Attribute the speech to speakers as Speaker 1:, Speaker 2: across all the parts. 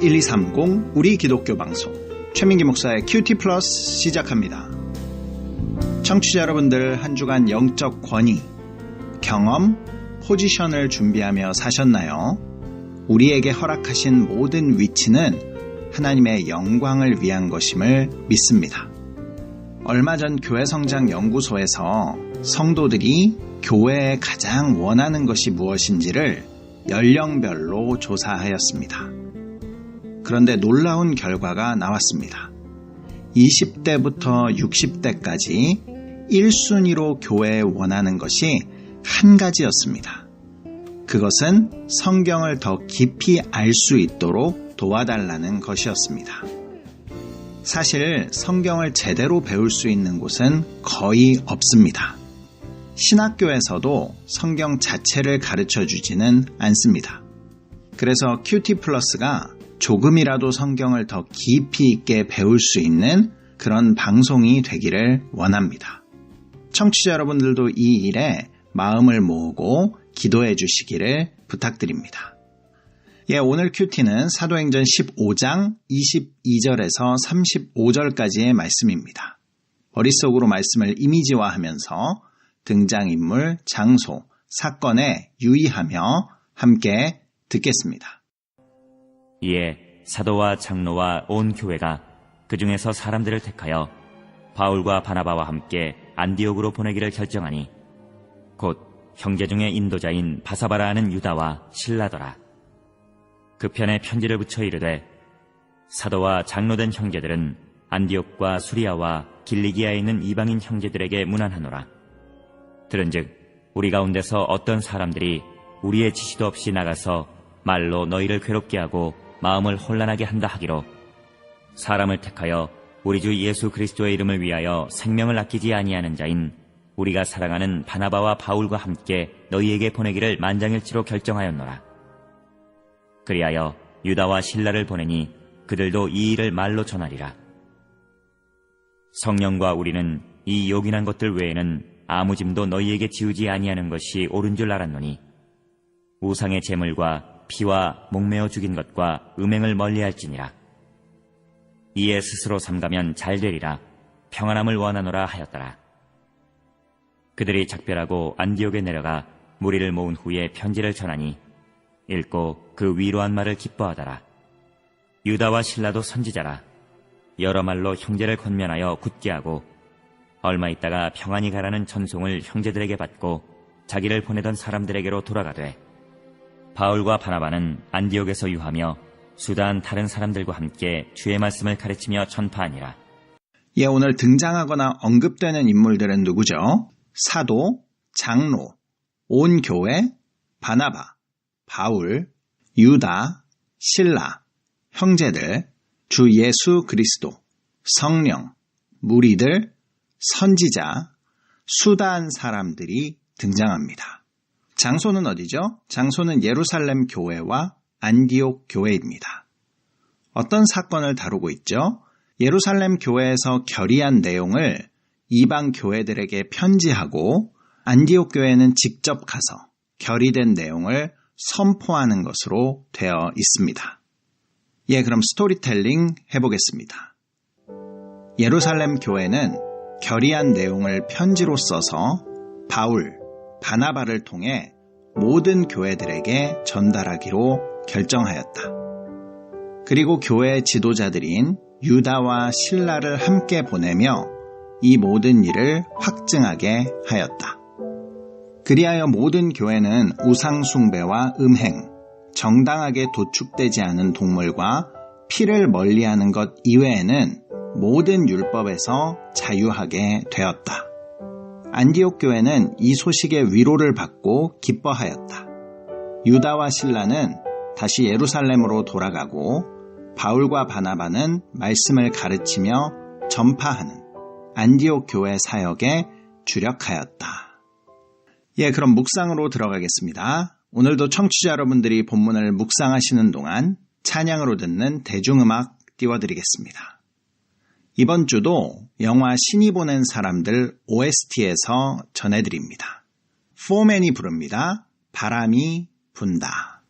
Speaker 1: 1230 우리 기독교 방송 최민기 목사의 큐티 플러스 시작합니다. 청취자 여러분들 한 주간 영적 권위, 경험, 포지션을 준비하며 사셨나요? 우리에게 허락하신 모든 위치는 하나님의 영광을 위한 것임을 믿습니다. 얼마 전 교회성장연구소에서 성도들이 교회에 가장 원하는 것이 무엇인지를 연령별로 조사하였습니다. 그런데 놀라운 결과가 나왔습니다. 20대부터 60대까지 1순위로 교회에 원하는 것이 한 가지였습니다. 그것은 성경을 더 깊이 알 수 있도록 도와달라는 것이었습니다. 사실 성경을 제대로 배울 수 있는 곳은 거의 없습니다. 신학교에서도 성경 자체를 가르쳐 주지는 않습니다. 그래서 큐티 플러스가 조금이라도 성경을 더 깊이 있게 배울 수 있는 그런 방송이 되기를 원합니다. 청취자 여러분들도 이 일에 마음을 모으고 기도해 주시기를 부탁드립니다. 오늘 큐티는 사도행전 15장 22절에서 35절까지의 말씀입니다. 머릿속으로 말씀을 이미지화하면서 등장인물, 장소, 사건에 유의하며 함께 듣겠습니다.
Speaker 2: 이에 사도와 장로와 온 교회가 그 중에서 사람들을 택하여 바울과 바나바와 함께 안디옥으로 보내기를 결정하니 곧 형제 중에 인도자인 바사바라 하는 유다와 실라더라. 그 편에 편지를 붙여 이르되 사도와 장로된 형제들은 안디옥과 수리아와 길리기아에 있는 이방인 형제들에게 문안하노라. 들은즉 우리 가운데서 어떤 사람들이 우리의 지시도 없이 나가서 말로 너희를 괴롭게 하고 마음을 혼란하게 한다 하기로 사람을 택하여 우리 주 예수 그리스도의 이름을 위하여 생명을 아끼지 아니하는 자인 우리가 사랑하는 바나바와 바울과 함께 너희에게 보내기를 만장일치로 결정하였노라. 그리하여 유다와 실라를 보내니 그들도 이 일을 말로 전하리라. 성령과 우리는 이 요긴한 것들 외에는 아무 짐도 너희에게 지우지 아니하는 것이 옳은 줄 알았노니 우상의 제물과 피와 목매어 죽인 것과 음행을 멀리할지니라. 이에 스스로 삼가면 잘되리라. 평안함을 원하노라 하였더라. 그들이 작별하고 안디옥에 내려가 무리를 모은 후에 편지를 전하니 읽고 그 위로한 말을 기뻐하더라. 유다와 실라도 선지자라. 여러 말로 형제를 권면하여 굳게 하고 얼마 있다가 평안히 가라는 전송을 형제들에게 받고 자기를 보내던 사람들에게로 돌아가되 바울과 바나바는 안디옥에서 유하며 수다한 다른 사람들과 함께 주의 말씀을 가르치며 전파하니라.
Speaker 1: 오늘 등장하거나 언급되는 인물들은 누구죠? 사도, 장로, 온 교회, 바나바, 바울, 유다, 실라, 형제들, 주 예수 그리스도, 성령, 무리들, 선지자, 수다한 사람들이 등장합니다. 장소는 어디죠? 장소는 예루살렘 교회와 안디옥 교회입니다. 어떤 사건을 다루고 있죠? 예루살렘 교회에서 결의한 내용을 이방 교회들에게 편지하고 안디옥 교회는 직접 가서 결의된 내용을 선포하는 것으로 되어 있습니다. 그럼 스토리텔링 해보겠습니다. 예루살렘 교회는 결의한 내용을 편지로 써서 바울, 바나바를 통해 모든 교회들에게 전달하기로 결정하였다. 그리고 교회의 지도자들인 유다와 실라를 함께 보내며 이 모든 일을 확증하게 하였다. 그리하여 모든 교회는 우상 숭배와 음행, 정당하게 도축되지 않은 동물과 피를 멀리하는 것 이외에는 모든 율법에서 자유하게 되었다. 안디옥 교회는 이 소식의 위로를 받고 기뻐하였다. 유다와 실라는 다시 예루살렘으로 돌아가고 바울과 바나바는 말씀을 가르치며 전파하는 안디옥 교회 사역에 주력하였다. 그럼 묵상으로 들어가겠습니다. 오늘도 청취자 여러분들이 본문을 묵상하시는 동안 찬양으로 듣는 대중음악 띄워드리겠습니다. 이번 주도 영화 신이 보낸 사람들 OST에서 전해드립니다. 포맨이 부릅니다. 바람이 분다.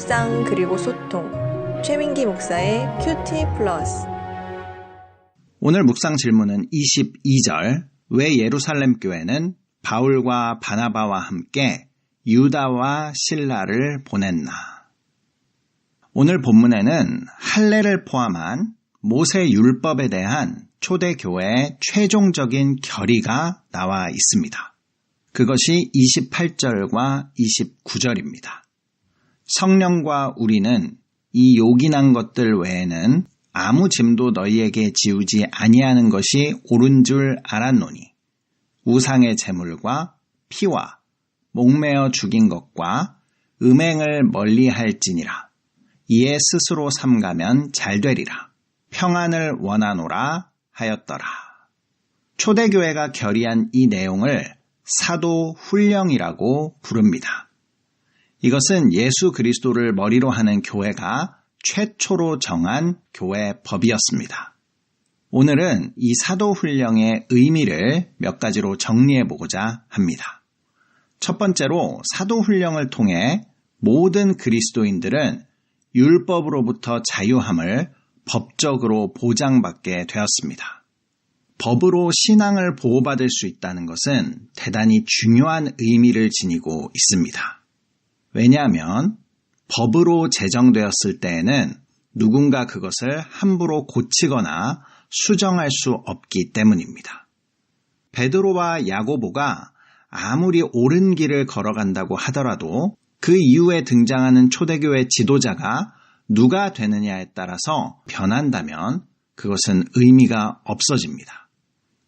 Speaker 3: 묵상 그리고 소통, 최민기 목사의 큐티 플러스.
Speaker 1: 오늘 묵상 질문은 22절, 왜 예루살렘 교회는 바울과 바나바와 함께 유다와 실라를 보냈나? 오늘 본문에는 할례를 포함한 모세 율법에 대한 초대교회의 최종적인 결의가 나와 있습니다. 그것이 28절과 29절입니다. 성령과 우리는 이 요긴한 것들 외에는 아무 짐도 너희에게 지우지 아니하는 것이 옳은 줄 알았노니 우상의 제물과 피와 목매어 죽인 것과 음행을 멀리할지니라. 이에 스스로 삼가면 잘되리라. 평안을 원하노라 하였더라. 초대교회가 결의한 이 내용을 사도 훈령이라고 부릅니다. 이것은 예수 그리스도를 머리로 하는 교회가 최초로 정한 교회 법이었습니다. 오늘은 이 사도 훈령의 의미를 몇 가지로 정리해 보고자 합니다. 첫 번째로 사도 훈령을 통해 모든 그리스도인들은 율법으로부터 자유함을 법적으로 보장받게 되었습니다. 법으로 신앙을 보호받을 수 있다는 것은 대단히 중요한 의미를 지니고 있습니다. 왜냐하면 법으로 제정되었을 때에는 누군가 그것을 함부로 고치거나 수정할 수 없기 때문입니다. 베드로와 야고보가 아무리 옳은 길을 걸어간다고 하더라도 그 이후에 등장하는 초대교회 지도자가 누가 되느냐에 따라서 변한다면 그것은 의미가 없어집니다.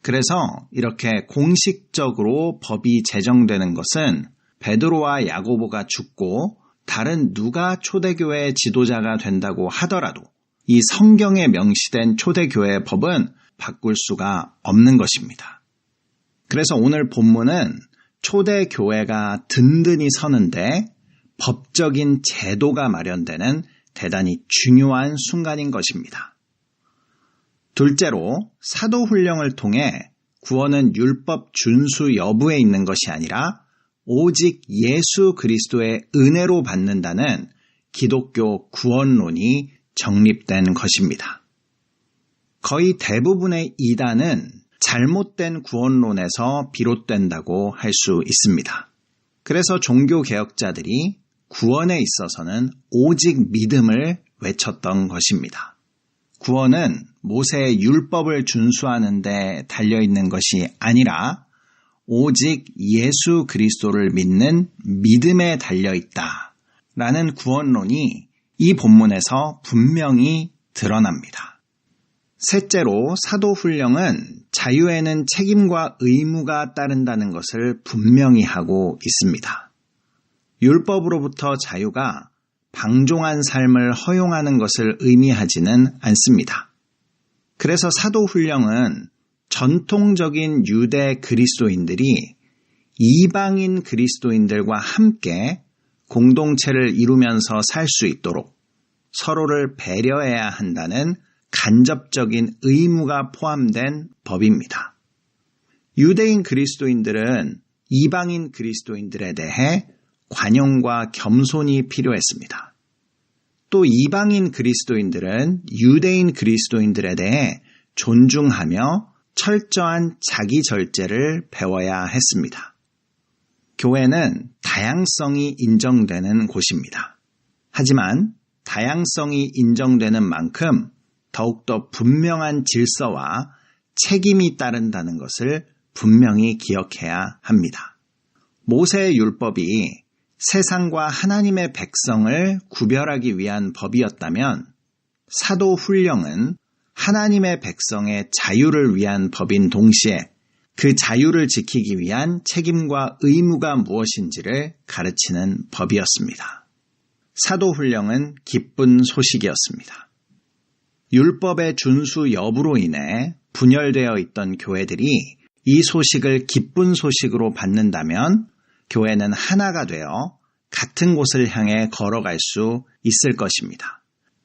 Speaker 1: 그래서 이렇게 공식적으로 법이 제정되는 것은 베드로와 야고보가 죽고 다른 누가 초대교회의 지도자가 된다고 하더라도 이 성경에 명시된 초대교회의 법은 바꿀 수가 없는 것입니다. 그래서 오늘 본문은 초대교회가 든든히 서는데 법적인 제도가 마련되는 대단히 중요한 순간인 것입니다. 둘째로 사도훈령을 통해 구원은 율법 준수 여부에 있는 것이 아니라 오직 예수 그리스도의 은혜로 받는다는 기독교 구원론이 정립된 것입니다. 거의 대부분의 이단은 잘못된 구원론에서 비롯된다고 할 수 있습니다. 그래서 종교개혁자들이 구원에 있어서는 오직 믿음을 외쳤던 것입니다. 구원은 모세의 율법을 준수하는 데 달려있는 것이 아니라 오직 예수 그리스도를 믿는 믿음에 달려있다 라는 구원론이 이 본문에서 분명히 드러납니다. 셋째로 사도훈령은 자유에는 책임과 의무가 따른다는 것을 분명히 하고 있습니다. 율법으로부터 자유가 방종한 삶을 허용하는 것을 의미하지는 않습니다. 그래서 사도훈령은 전통적인 유대 그리스도인들이 이방인 그리스도인들과 함께 공동체를 이루면서 살 수 있도록 서로를 배려해야 한다는 간접적인 의무가 포함된 법입니다. 유대인 그리스도인들은 이방인 그리스도인들에 대해 관용과 겸손이 필요했습니다. 또 이방인 그리스도인들은 유대인 그리스도인들에 대해 존중하며 철저한 자기 절제를 배워야 했습니다. 교회는 다양성이 인정되는 곳입니다. 하지만 다양성이 인정되는 만큼 더욱더 분명한 질서와 책임이 따른다는 것을 분명히 기억해야 합니다. 모세의 율법이 세상과 하나님의 백성을 구별하기 위한 법이었다면 사도훈령은 하나님의 백성의 자유를 위한 법인 동시에 그 자유를 지키기 위한 책임과 의무가 무엇인지를 가르치는 법이었습니다. 사도훈령은 기쁜 소식이었습니다. 율법의 준수 여부로 인해 분열되어 있던 교회들이 이 소식을 기쁜 소식으로 받는다면 교회는 하나가 되어 같은 곳을 향해 걸어갈 수 있을 것입니다.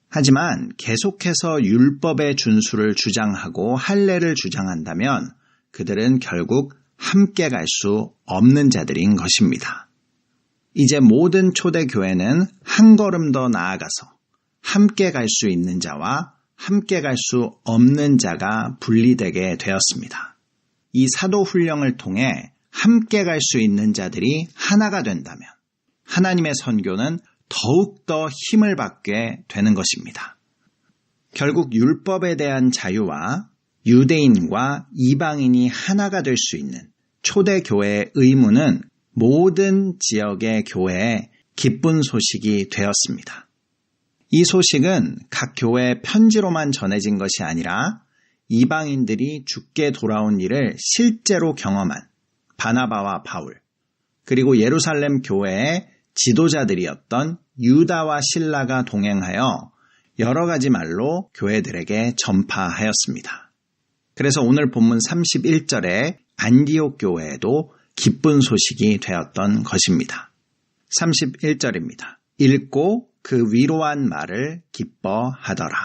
Speaker 1: 하지만 계속해서 율법의 준수를 주장하고 할례를 주장한다면 그들은 결국 함께 갈 수 없는 자들인 것입니다. 이제 모든 초대교회는 한 걸음 더 나아가서 함께 갈 수 있는 자와 함께 갈 수 없는 자가 분리되게 되었습니다. 이 사도훈령을 통해 함께 갈 수 있는 자들이 하나가 된다면 하나님의 선교는 더욱더 힘을 받게 되는 것입니다. 결국 율법에 대한 자유와 유대인과 이방인이 하나가 될 수 있는 초대교회의 의무는 모든 지역의 교회에 기쁜 소식이 되었습니다. 이 소식은 각 교회의 편지로만 전해진 것이 아니라 이방인들이 죽게 돌아온 일을 실제로 경험한 바나바와 바울, 그리고 예루살렘 교회의 지도자들이었던 유다와 실라가 동행하여 여러 가지 말로 교회들에게 전파하였습니다. 그래서 오늘 본문 31절에 안디옥 교회에도 기쁜 소식이 되었던 것입니다. 31절입니다. 읽고 그 위로한 말을 기뻐하더라.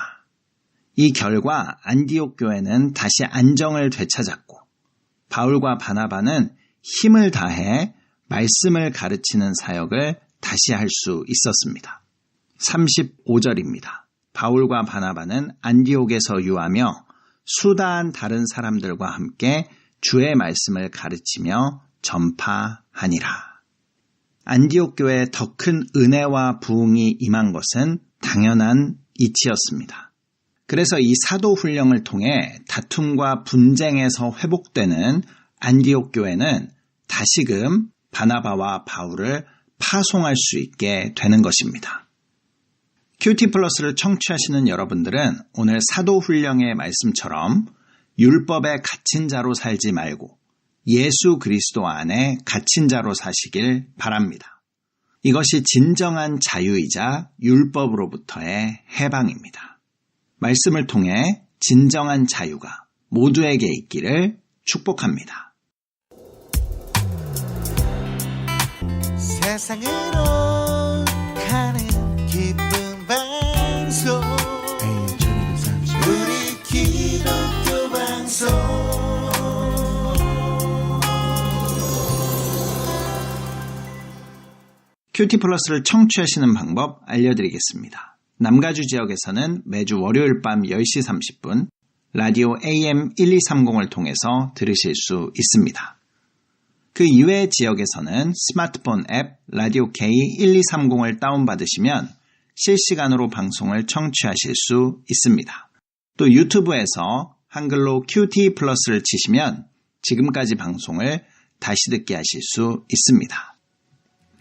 Speaker 1: 이 결과 안디옥 교회는 다시 안정을 되찾았고 바울과 바나바는 힘을 다해 말씀을 가르치는 사역을 다시 할 수 있었습니다. 35절입니다. 바울과 바나바는 안디옥에서 유하며 수다한 다른 사람들과 함께 주의 말씀을 가르치며 전파하니라. 안디옥 교회에 더 큰 은혜와 부흥이 임한 것은 당연한 이치였습니다. 그래서 이 사도훈령을 통해 다툼과 분쟁에서 회복되는 안디옥 교회는 다시금 바나바와 바울을 파송할 수 있게 되는 것입니다. 큐티 플러스를 청취하시는 여러분들은 오늘 사도훈령의 말씀처럼 율법에 갇힌 자로 살지 말고 예수 그리스도 안에 갇힌 자로 사시길 바랍니다. 이것이 진정한 자유이자 율법으로부터의 해방입니다. 말씀을 통해 진정한 자유가 모두에게 있기를 축복합니다.
Speaker 4: 세상으로 가는 기쁜 방송 우리 기독교 방송
Speaker 1: 큐티 플러스를 청취하시는 방법 알려드리겠습니다. 남가주 지역에서는 매주 월요일 밤 10시 30분, 라디오 AM 1230을 통해서 들으실 수 있습니다. 그 이외의 지역에서는 스마트폰 앱 라디오 K1230을 다운받으시면 실시간으로 방송을 청취하실 수 있습니다. 또 유튜브에서 한글로 QT 플러스를 치시면 지금까지 방송을 다시 듣게 하실 수 있습니다.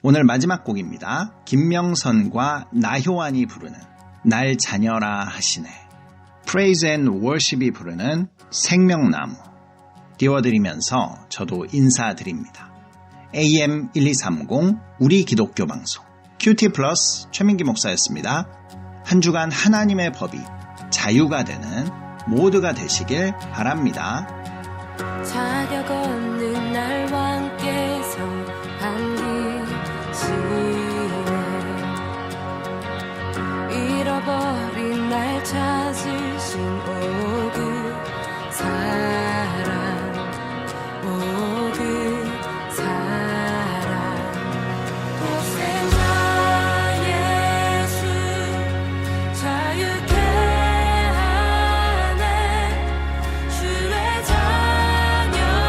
Speaker 1: 오늘 마지막 곡입니다. 김명선과 나효환이 부르는 날 자녀라 하시네. Praise and Worship이 부르는 생명나무 띄워드리면서 저도 인사드립니다. AM 1230 우리 기독교 방송 QT 플러스 최민기 목사였습니다. 한 주간 하나님의 법이 자유가 되는 모두가 되시길 바랍니다.
Speaker 5: 자격 없는 날 왕께서 반기시네. 잃어버린 날 찾으신 오그 사랑, 오그 사랑. 복생자 예수 자유케 하네. 주의 자녀라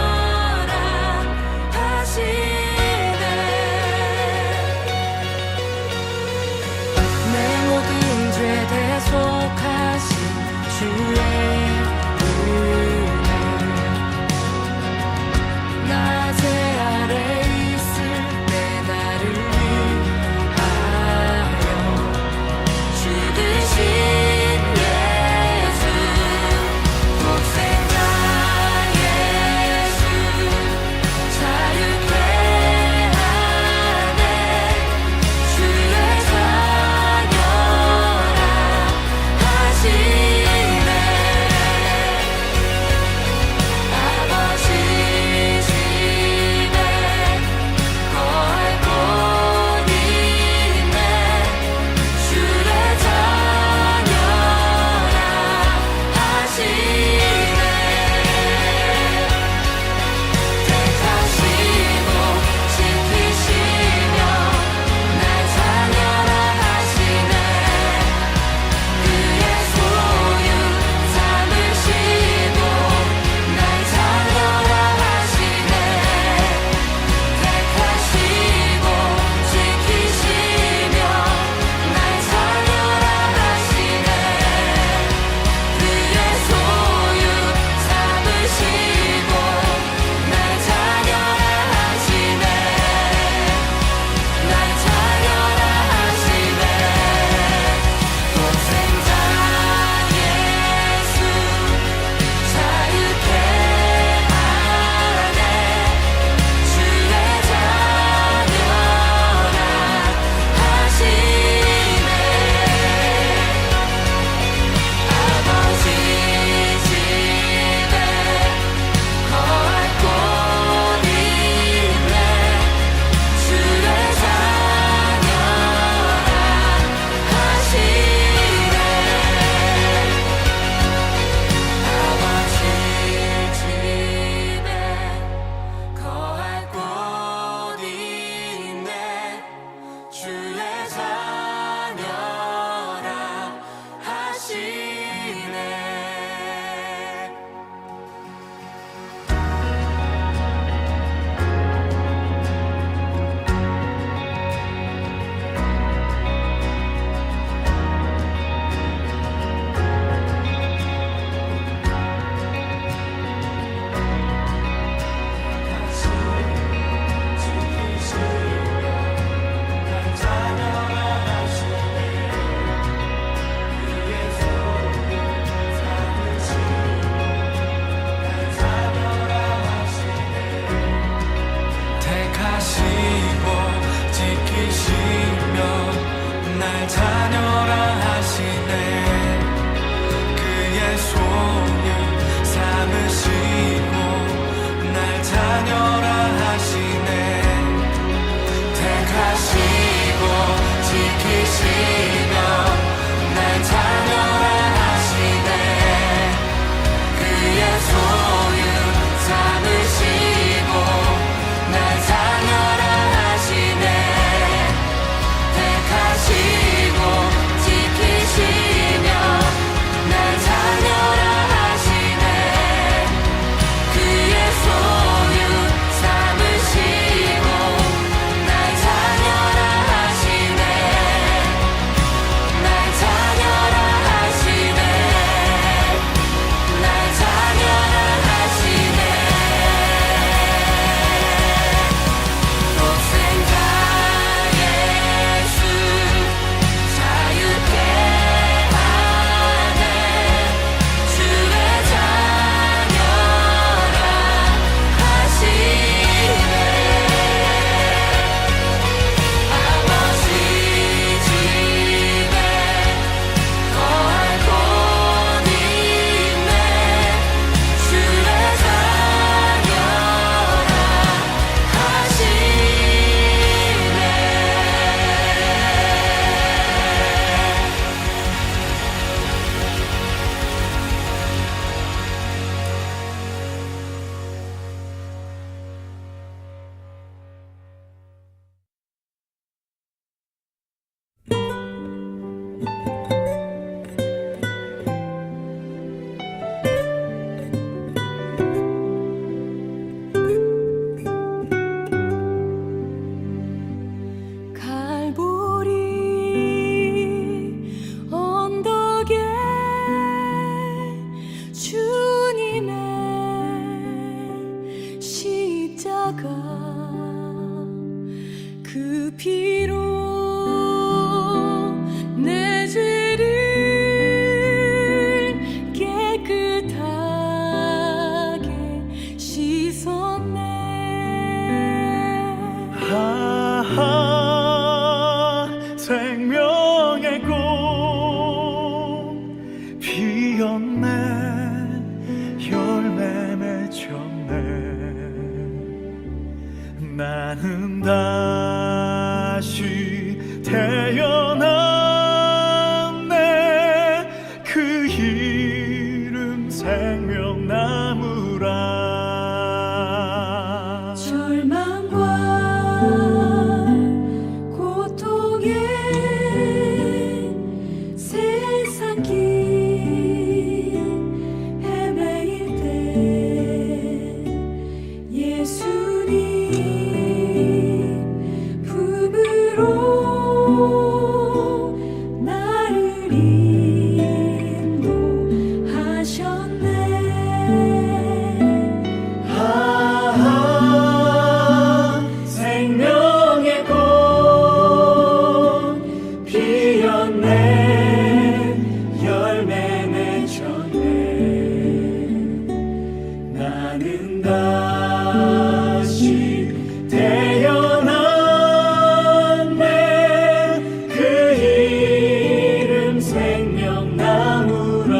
Speaker 5: 하시네. 내 모든 죄 대속하신 주의 은혜. 낮에 아래 있을 때 나를 위하여 죽으신 예수. 복생자 예수 자유케 하네. 주의 자녀라 하시네.
Speaker 4: 피었네 열매 맺혔네 나는 다시 태어났네 그 이름 생명나무라
Speaker 5: 절망과 고통에 세상 길 헤매일 때 예수님 품으로 나를 인도하셨네
Speaker 4: 생명의 꽃 피었네 열매 맺혔네 나는 다시 태어났네 그 이름 생명나무라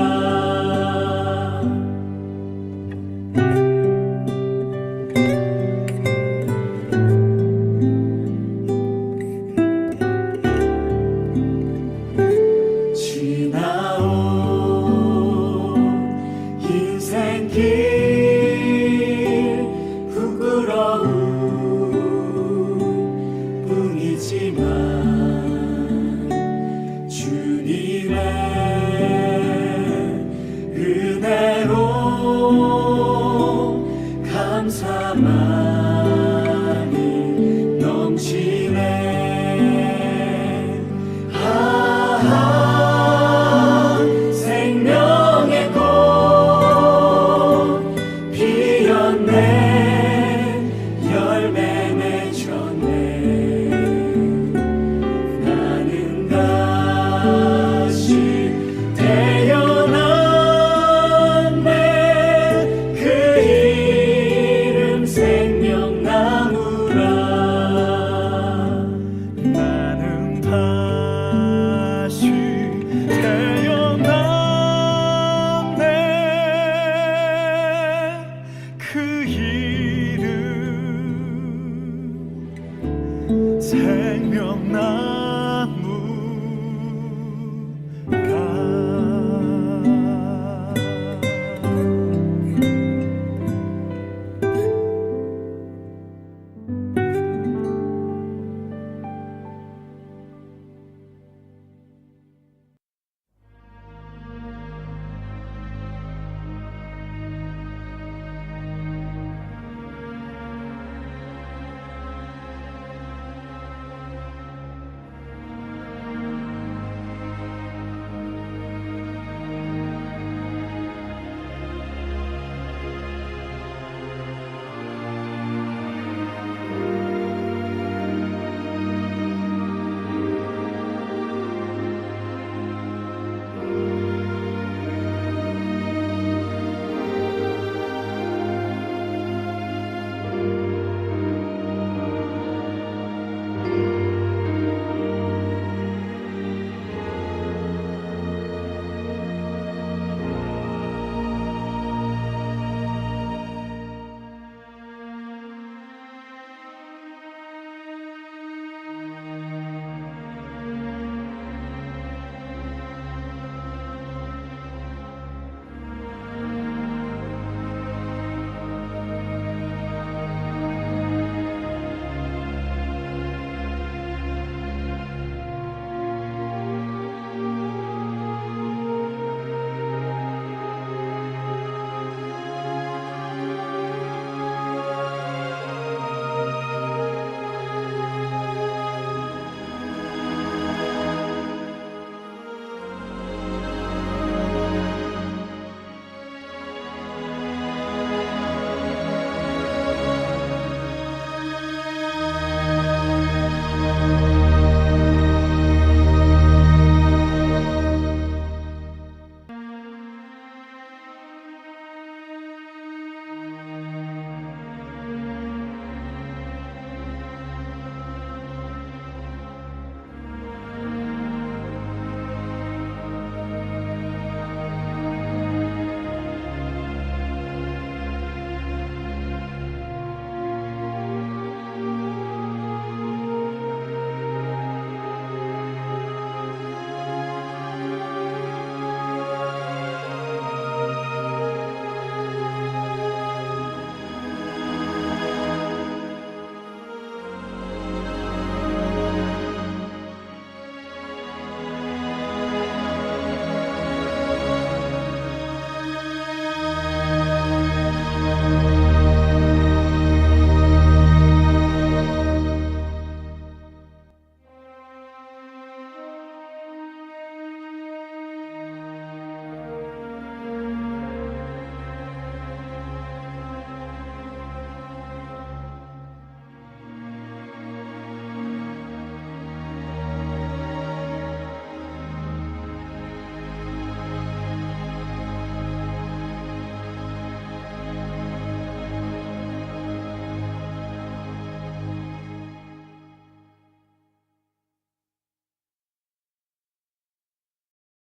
Speaker 4: 지나온 인생길